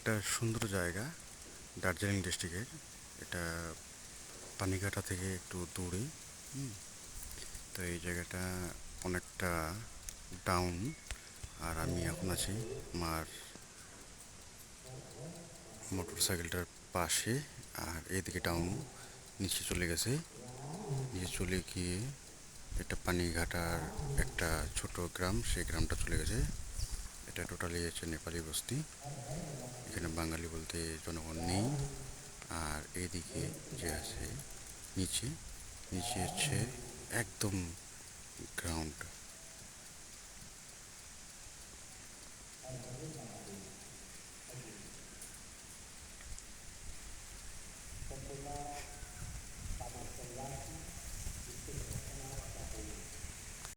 একটা সুন্দর জায়গা দার্জিলিং ডিস্ট্রিক্টের। এটা পানিঘাটা থেকে একটু দূরে। হুম, তো এই জায়গাটা অনেকটা ডাউন। আর আমি এখন আছি আমার মোটর সাইকেলটার পাশে। আর এইদিকে ডাউন নিচে চলে গেছে। নিচে চলে গিয়ে এটা পানিঘাটার একটা ছোট গ্রাম, সেই গ্রামটা চলে গেছে। এটা টোটালি হচ্ছে নেপালি বস্তি। এখানে বাঙালি বলতে জনগণ নেই। আর এইদিকে যে আছে নিচে, নিচে হচ্ছে একদম গ্রাউন্ড,